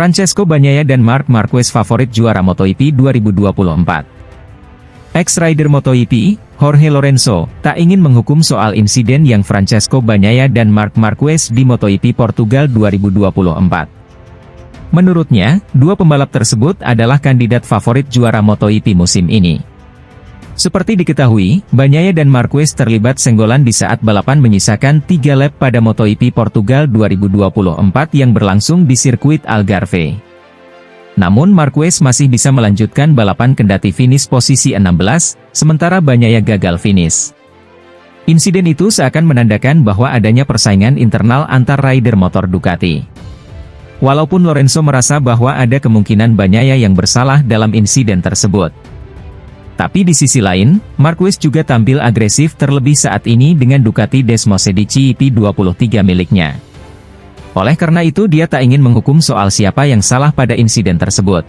Francesco Bagnaia dan Marc Marquez favorit juara MotoGP 2024. Ex-rider MotoGP, Jorge Lorenzo, tak ingin menghukum soal insiden yang Francesco Bagnaia dan Marc Marquez di MotoGP Portugal 2024. Menurutnya, dua pembalap tersebut adalah kandidat favorit juara MotoGP musim ini. Seperti diketahui, Bagnaia dan Marquez terlibat senggolan di saat balapan menyisakan 3 lap pada MotoGP Portugal 2024 yang berlangsung di sirkuit Algarve. Namun Marquez masih bisa melanjutkan balapan kendati finish posisi 16, sementara Bagnaia gagal finish. Insiden itu seakan menandakan bahwa adanya persaingan internal antar rider motor Ducati. Walaupun Lorenzo merasa bahwa ada kemungkinan Bagnaia yang bersalah dalam insiden tersebut. Tapi di sisi lain, Marquez juga tampil agresif terlebih saat ini dengan Ducati Desmosedici EP23 miliknya. Oleh karena itu dia tak ingin menghukum soal siapa yang salah pada insiden tersebut.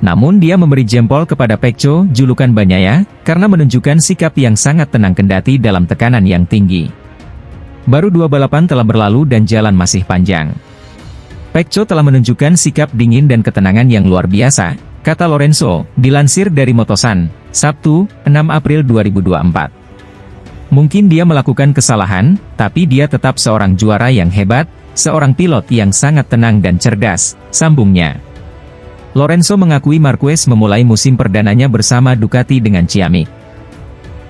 Namun dia memberi jempol kepada Pecco, julukan Bagnaia, karena menunjukkan sikap yang sangat tenang kendati dalam tekanan yang tinggi. Baru 2 balapan telah berlalu dan jalan masih panjang. Pecco telah menunjukkan sikap dingin dan ketenangan yang luar biasa, kata Lorenzo, dilansir dari Motosan, Sabtu, 6 April 2024. Mungkin dia melakukan kesalahan, tapi dia tetap seorang juara yang hebat, seorang pilot yang sangat tenang dan cerdas, sambungnya. Lorenzo mengakui Marquez memulai musim perdananya bersama Ducati dengan ciamik.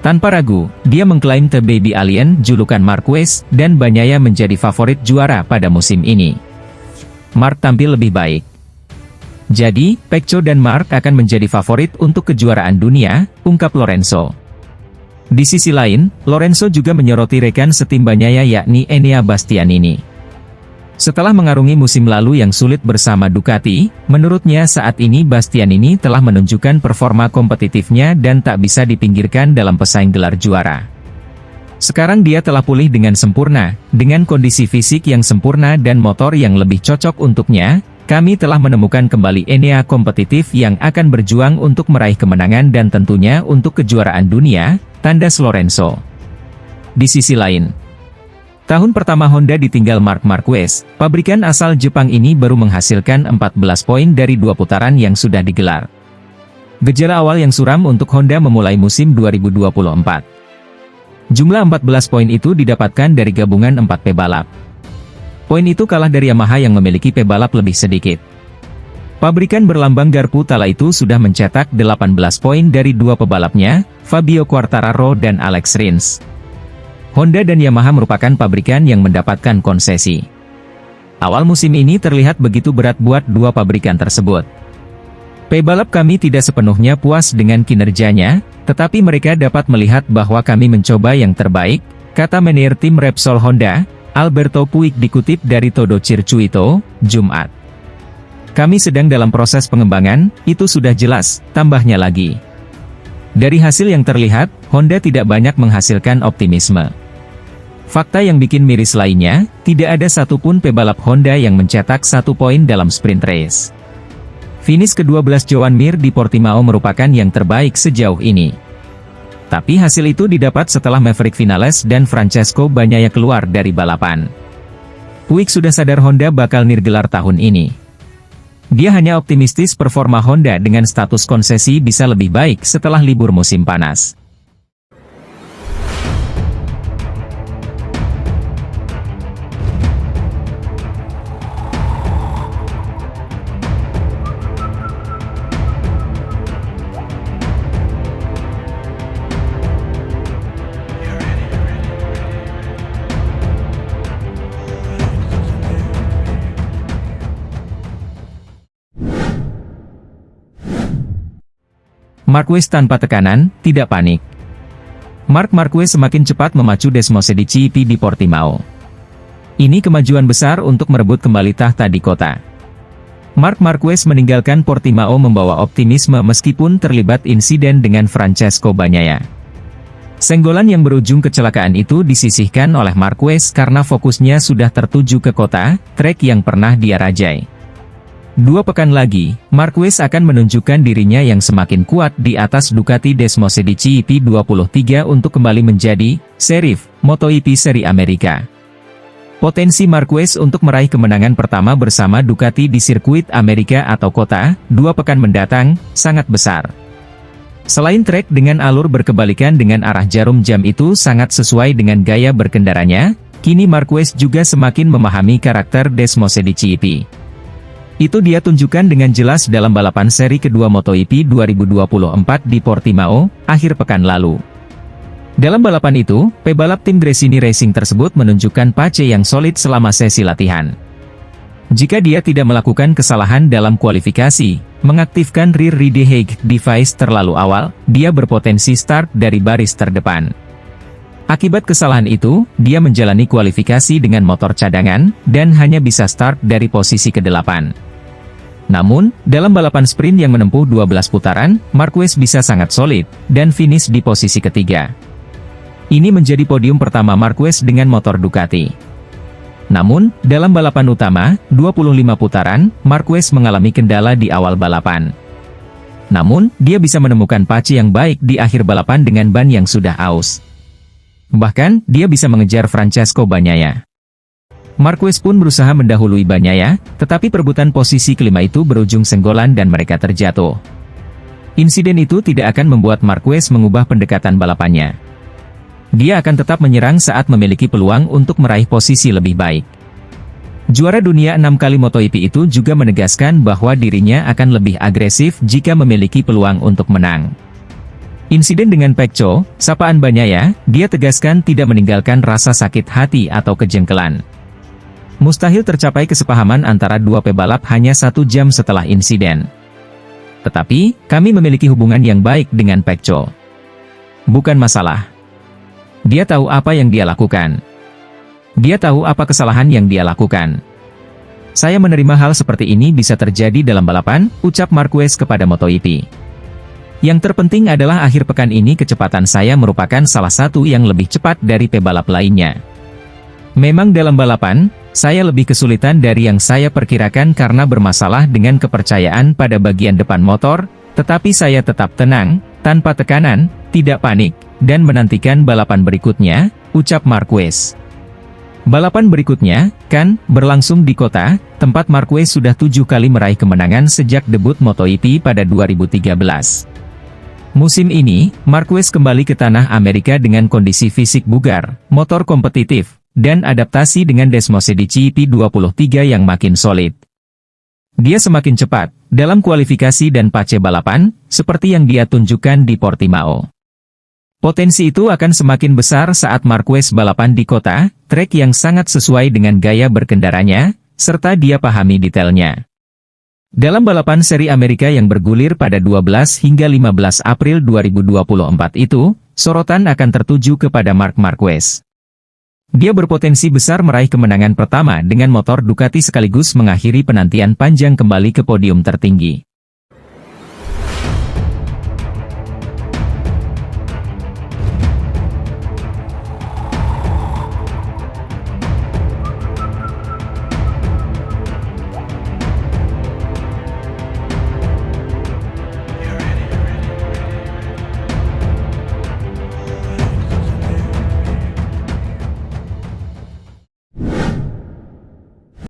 Tanpa ragu, dia mengklaim The Baby Alien, julukan Marquez, dan Bagnaia menjadi favorit juara pada musim ini. Marc tampil lebih baik. Jadi, Pecco dan Marc akan menjadi favorit untuk kejuaraan dunia, ungkap Lorenzo. Di sisi lain, Lorenzo juga menyoroti rekan setim Bagnaia yakni Enea Bastianini. Setelah mengarungi musim lalu yang sulit bersama Ducati, menurutnya saat ini Bastianini telah menunjukkan performa kompetitifnya dan tak bisa dipinggirkan dalam pesaing gelar juara. Sekarang dia telah pulih dengan sempurna, dengan kondisi fisik yang sempurna dan motor yang lebih cocok untuknya. Kami telah menemukan kembali Enea kompetitif yang akan berjuang untuk meraih kemenangan dan tentunya untuk kejuaraan dunia, tandas Lorenzo. Di sisi lain, tahun pertama Honda ditinggal Marc Marquez, pabrikan asal Jepang ini baru menghasilkan 14 poin dari 2 putaran yang sudah digelar. Gejala awal yang suram untuk Honda memulai musim 2024. Jumlah 14 poin itu didapatkan dari gabungan 4 pebalap. Poin itu kalah dari Yamaha yang memiliki pebalap lebih sedikit. Pabrikan berlambang garpu tala itu sudah mencetak 18 poin dari 2 pebalapnya, Fabio Quartararo dan Alex Rins. Honda dan Yamaha merupakan pabrikan yang mendapatkan konsesi. Awal musim ini terlihat begitu berat buat 2 pabrikan tersebut. Pebalap kami tidak sepenuhnya puas dengan kinerjanya, tetapi mereka dapat melihat bahwa kami mencoba yang terbaik, kata manajer tim Repsol Honda, Alberto Puig dikutip dari Todo Circuito, Jumat. Kami sedang dalam proses pengembangan, itu sudah jelas, tambahnya lagi. Dari hasil yang terlihat, Honda tidak banyak menghasilkan optimisme. Fakta yang bikin miris lainnya, tidak ada satupun pebalap Honda yang mencetak 1 poin dalam sprint race. Finish ke-12 Joan Mir di Portimao merupakan yang terbaik sejauh ini. Tapi hasil itu didapat setelah Maverick Vinales dan Francesco Bagnaia keluar dari balapan. Puig sudah sadar Honda bakal nirgelar tahun ini. Dia hanya optimistis performa Honda dengan status konsesi bisa lebih baik setelah libur musim panas. Marquez tanpa tekanan, tidak panik. Marc Marquez semakin cepat memacu Desmosedici EP di Portimao. Ini kemajuan besar untuk merebut kembali tahta di kota. Marc Marquez meninggalkan Portimao membawa optimisme meskipun terlibat insiden dengan Francesco Bagnaia. Senggolan yang berujung kecelakaan itu disisihkan oleh Marquez karena fokusnya sudah tertuju ke kota, trek yang pernah dia rajai. 2 pekan lagi, Marquez akan menunjukkan dirinya yang semakin kuat di atas Ducati Desmosedici EP23 untuk kembali menjadi serif MotoGP Seri Amerika. Potensi Marquez untuk meraih kemenangan pertama bersama Ducati di sirkuit Amerika atau kota, 2 pekan mendatang, sangat besar. Selain trek dengan alur berkebalikan dengan arah jarum jam itu sangat sesuai dengan gaya berkendaranya, kini Marquez juga semakin memahami karakter Desmosedici. Itu dia tunjukkan dengan jelas dalam balapan seri kedua MotoGP 2024 di Portimao, akhir pekan lalu. Dalam balapan itu, pebalap tim Gresini Racing tersebut menunjukkan pace yang solid selama sesi latihan. Jika dia tidak melakukan kesalahan dalam kualifikasi, mengaktifkan rear riding device terlalu awal, dia berpotensi start dari baris terdepan. Akibat kesalahan itu, dia menjalani kualifikasi dengan motor cadangan, dan hanya bisa start dari posisi ke-8. Namun, dalam balapan sprint yang menempuh 12 putaran, Marquez bisa sangat solid, dan finish di posisi ketiga. Ini menjadi podium pertama Marquez dengan motor Ducati. Namun, dalam balapan utama, 25 putaran, Marquez mengalami kendala di awal balapan. Namun, dia bisa menemukan pace yang baik di akhir balapan dengan ban yang sudah aus. Bahkan, dia bisa mengejar Francesco Bagnaia. Marquez pun berusaha mendahului Bagnaia, tetapi perebutan posisi kelima itu berujung senggolan dan mereka terjatuh. Insiden itu tidak akan membuat Marquez mengubah pendekatan balapannya. Dia akan tetap menyerang saat memiliki peluang untuk meraih posisi lebih baik. Juara dunia 6 kali MotoGP itu juga menegaskan bahwa dirinya akan lebih agresif jika memiliki peluang untuk menang. Insiden dengan Pecco, sapaan Bagnaia, dia tegaskan tidak meninggalkan rasa sakit hati atau kejengkelan. Mustahil tercapai kesepahaman antara dua pebalap hanya 1 jam setelah insiden. Tetapi, kami memiliki hubungan yang baik dengan Pecco. Bukan masalah. Dia tahu apa yang dia lakukan. Dia tahu apa kesalahan yang dia lakukan. Saya menerima hal seperti ini bisa terjadi dalam balapan, ucap Marquez kepada MotoGP. Yang terpenting adalah akhir pekan ini kecepatan saya merupakan salah satu yang lebih cepat dari pebalap lainnya. Memang dalam balapan, saya lebih kesulitan dari yang saya perkirakan karena bermasalah dengan kepercayaan pada bagian depan motor, tetapi saya tetap tenang, tanpa tekanan, tidak panik, dan menantikan balapan berikutnya, ucap Marquez. Balapan berikutnya, kan, berlangsung di kota, tempat Marquez sudah 7 kali meraih kemenangan sejak debut MotoGP pada 2013. Musim ini, Marquez kembali ke tanah Amerika dengan kondisi fisik bugar, motor kompetitif, dan adaptasi dengan Desmosedici P23 yang makin solid. Dia semakin cepat, dalam kualifikasi dan pace balapan, seperti yang dia tunjukkan di Portimao. Potensi itu akan semakin besar saat Marquez balapan di kota, trek yang sangat sesuai dengan gaya berkendaranya, serta dia pahami detailnya. Dalam balapan seri Amerika yang bergulir pada 12 hingga 15 April 2024 itu, sorotan akan tertuju kepada Marc Marquez. Dia berpotensi besar meraih kemenangan pertama dengan motor Ducati sekaligus mengakhiri penantian panjang kembali ke podium tertinggi.